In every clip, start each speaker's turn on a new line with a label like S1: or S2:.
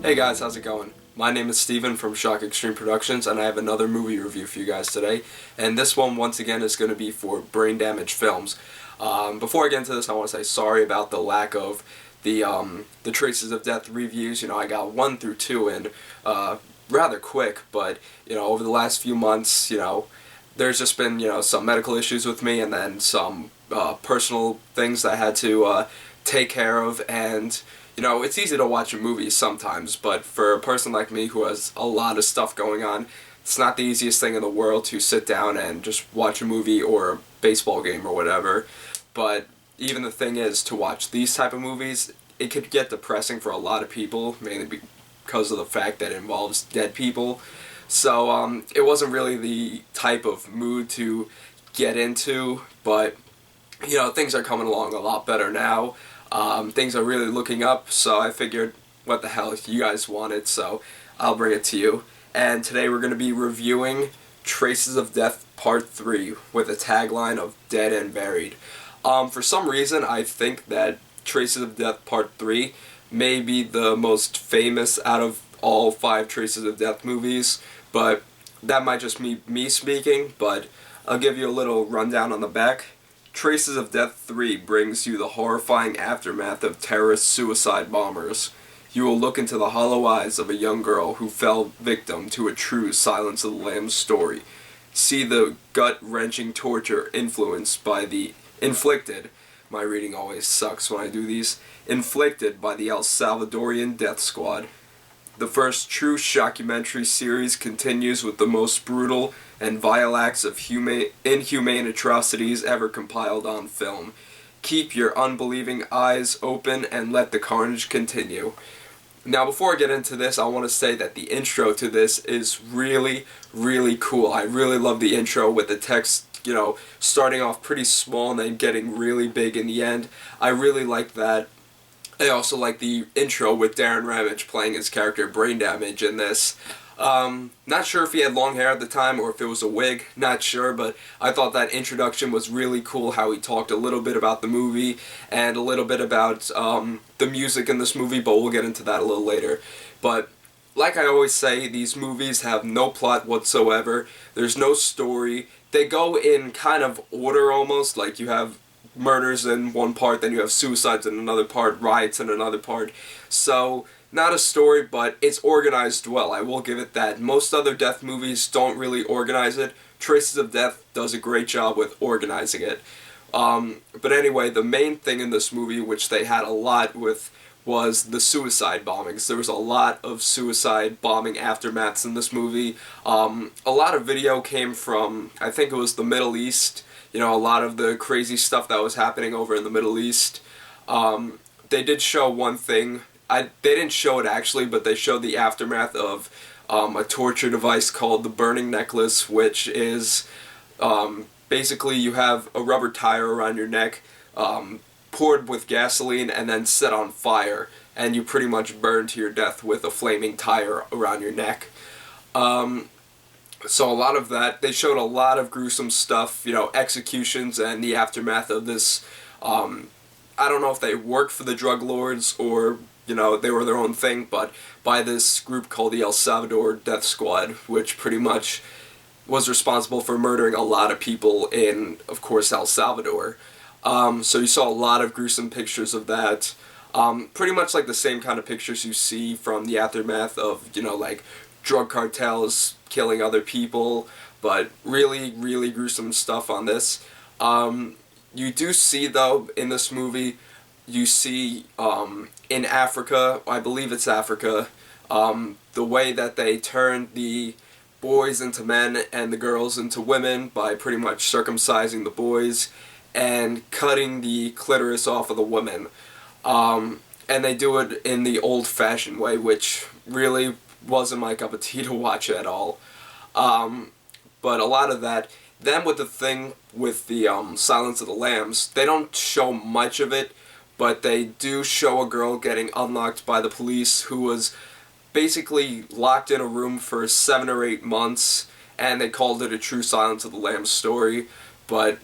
S1: Hey guys, how's it going? My name is Steven from Shock Extreme Productions, and I have another movie review for you guys today. And this one, once again, is going to be for Brain Damage Films. Before I get into this, I want to say sorry about the lack of the Traces of Death reviews. I got 1 through 2 in rather quick, but over the last few months, there's just been some medical issues with me, and then some personal things that I had to take care of, and it's easy to watch a movie sometimes, but for a person like me who has a lot of stuff going on, it's not the easiest thing in the world to sit down and just watch a movie or a baseball game or whatever. But even the thing is, to watch these type of movies, it could get depressing for a lot of people, mainly because of the fact that it involves dead people. So it wasn't really the type of mood to get into, but things are coming along a lot better now. Things are really looking up, so I figured, what the hell, you guys want it, so I'll bring it to you. And today we're going to be reviewing Traces of Death Part 3 with a tagline of Dead and Buried. For some reason, I think that Traces of Death Part 3 may be the most famous out of all 5 Traces of Death movies, but that might just be me speaking, but I'll give you a little rundown on the back. Traces of Death 3 brings you the horrifying aftermath of terrorist suicide bombers. You will look into the hollow eyes of a young girl who fell victim to a true Silence of the Lambs story. See the gut-wrenching torture influenced by the inflicted. My reading always sucks when I do these. Inflicted by the Salvadorian Death Squad. The first true shockumentary series continues with the most brutal and vile acts of inhumane atrocities ever compiled on film. Keep your unbelieving eyes open and let the carnage continue. Now, before I get into this, I want to say that the intro to this is really, really cool. I really love the intro with the text, starting off pretty small and then getting really big in the end. I really like that. I also like the intro with Darren Ramage playing his character Brain Damage in this. Not sure if he had long hair at the time or if it was a wig, not sure, but I thought that introduction was really cool, how he talked a little bit about the movie and a little bit about the music in this movie, but we'll get into that a little later. But like I always say, these movies have no plot whatsoever, there's no story, they go in kind of order almost, like you have murders in one part, then you have suicides in another part, riots in another part. So, not a story, but it's organized well, I will give it that. Most other death movies don't really organize it. Traces of Death does a great job with organizing it. But anyway, the main thing in this movie, which they had a lot with, was the suicide bombings. There was a lot of suicide bombing aftermaths in this movie. A lot of video came from, I think it was the Middle East. A lot of the crazy stuff that was happening over in the Middle East. They did show one thing. They didn't show it actually, but they showed the aftermath of a torture device called the burning necklace, which is basically you have a rubber tire around your neck, poured with gasoline and then set on fire, and you pretty much burn to your death with a flaming tire around your neck. So a lot of that, they showed a lot of gruesome stuff, executions and the aftermath of this. I don't know if they worked for the drug lords or, they were their own thing, but by this group called the Salvador Death Squad, which pretty much was responsible for murdering a lot of people in, of course, El Salvador. So you saw a lot of gruesome pictures of that. Pretty much like the same kind of pictures you see from the aftermath of, like drug cartels killing other people, but really, really gruesome stuff on this. You do see, though, in this movie, you see in Africa, I believe it's Africa, the way that they turned the boys into men and the girls into women by pretty much circumcising the boys and cutting the clitoris off of the women. And they do it in the old-fashioned way, which really wasn't my cup of tea to watch at all. But a lot of that. Then with the thing with the Silence of the Lambs, they don't show much of it, but they do show a girl getting unlocked by the police who was basically locked in a room for 7 or 8 months, and they called it a true Silence of the Lambs story. But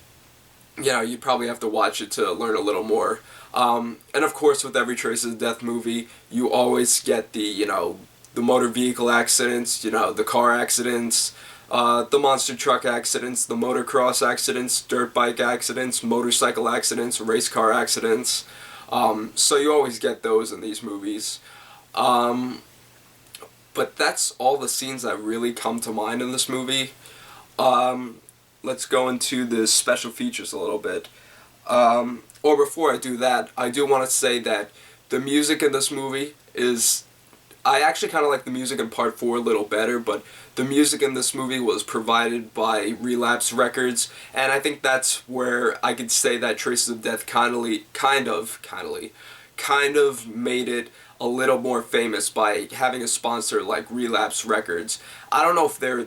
S1: you know, you'd probably have to watch it to learn a little more. And of course, with every Traces of Death movie, you always get the, you know, the motor vehicle accidents, you know, the car accidents, the monster truck accidents, the motocross accidents, dirt bike accidents, motorcycle accidents, race car accidents. So you always get those in these movies. But that's all the scenes that really come to mind in this movie. Let's go into the special features a little bit. Or before I do that, I do want to say that the music in this movie is... I actually kind of like the music in Part 4 a little better, but the music in this movie was provided by Relapse Records, and I think that's where I could say that Traces of Death kind of made it a little more famous by having a sponsor like Relapse Records. I don't know if they're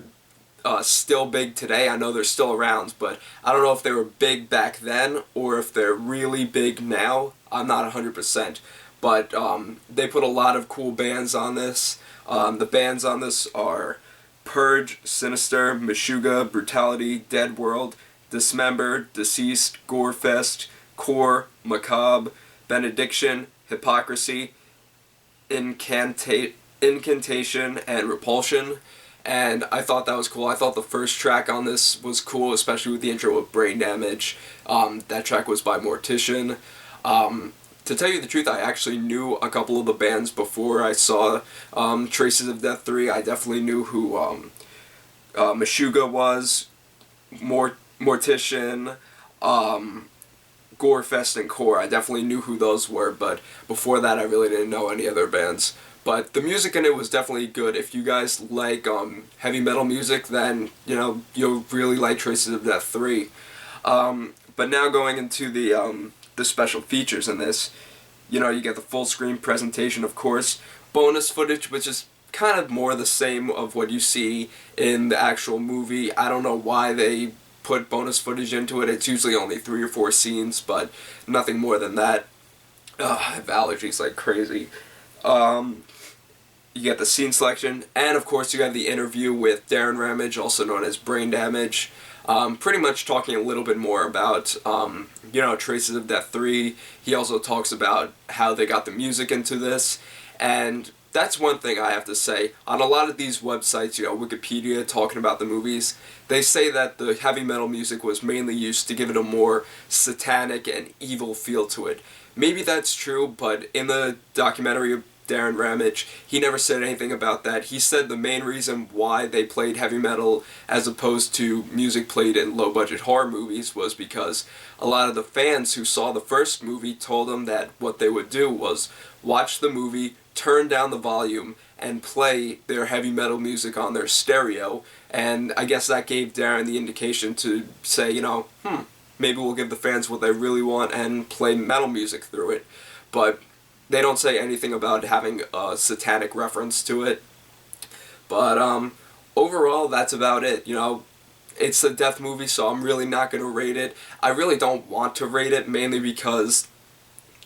S1: still big today. I know they're still around, but I don't know if they were big back then or if they're really big now. I'm not 100%. But they put a lot of cool bands on this. The bands on this are Purge, Sinister, Messhugah, Brutality, Dead World, Dismembered, Deceased, Gorefest, Core, Macabre, Benediction, Hypocracy, Incantation, and Repulsion. And I thought that was cool. I thought the first track on this was cool, especially with the intro with Brain Damage. That track was by Mortician. To tell you the truth, I actually knew a couple of the bands before I saw Traces of Death 3. I definitely knew who Messhugah was, Mortician, Gorefest, and Core. I definitely knew who those were, but before that I really didn't know any other bands. But the music in it was definitely good. If you guys like heavy metal music, then, you know, you'll really like Traces of Death 3. But now going into the special features in this, you know, you get the full screen presentation, of course, bonus footage, which is kind of more the same of what you see in the actual movie. I don't know why they put bonus footage into it. It's usually only 3 or 4 scenes, but nothing more than that. I have allergies like crazy. You get the scene selection, and of course you have the interview with Darren Ramage, also known as Brain Damage. Pretty much talking a little bit more about, you know, Traces of Death 3. He also talks about how they got the music into this, and that's one thing I have to say. On a lot of these websites, you know, Wikipedia, talking about the movies, they say that the heavy metal music was mainly used to give it a more satanic and evil feel to it. Maybe that's true, but in the documentary of Darren Ramage, he never said anything about that. He said the main reason why they played heavy metal as opposed to music played in low-budget horror movies was because a lot of the fans who saw the first movie told them that what they would do was watch the movie, turn down the volume, and play their heavy metal music on their stereo, and I guess that gave Darren the indication to say, you know, maybe we'll give the fans what they really want and play metal music through it. But they don't say anything about having a satanic reference to it. But overall, that's about it. You know, it's a death movie, so I'm really not going to rate it. I really don't want to rate it, mainly because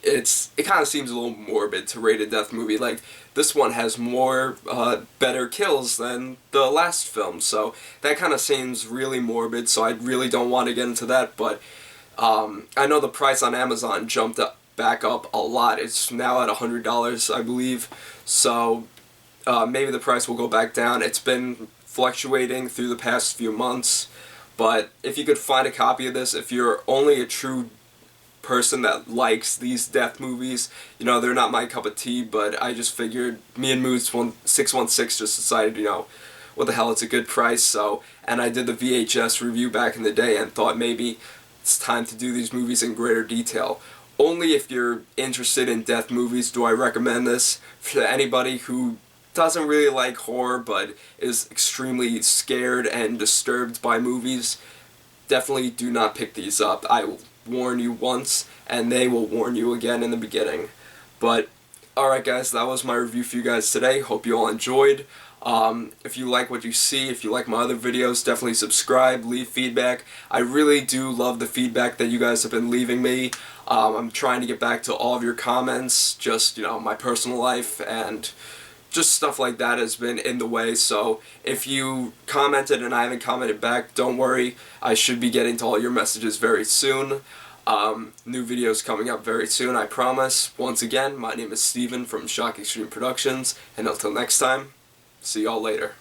S1: it kind of seems a little morbid to rate a death movie. Like, this one has more better kills than the last film, so that kind of seems really morbid, so I really don't want to get into that. But I know the price on Amazon jumped back up a lot. It's now at $100, I believe, so maybe the price will go back down. It's been fluctuating through the past few months, but if you could find a copy of this, if you're only a true person that likes these death movies, you know, they're not my cup of tea, but I just figured, me and Moods616 just decided, you know, what the hell, it's a good price, so, and I did the VHS review back in the day and thought maybe it's time to do these movies in greater detail. Only if you're interested in death movies do I recommend this. For anybody who doesn't really like horror but is extremely scared and disturbed by movies, definitely do not pick these up. I will warn you once, and they will warn you again in the beginning. But, alright guys, that was my review for you guys today. Hope you all enjoyed. If you like what you see, if you like my other videos, definitely subscribe, leave feedback. I really do love the feedback that you guys have been leaving me. I'm trying to get back to all of your comments, just, you know, my personal life, and just stuff like that has been in the way. So if you commented and I haven't commented back, don't worry. I should be getting to all your messages very soon. New videos coming up very soon, I promise. Once again, my name is Steven from Shock Extreme Productions, and until next time, see y'all later.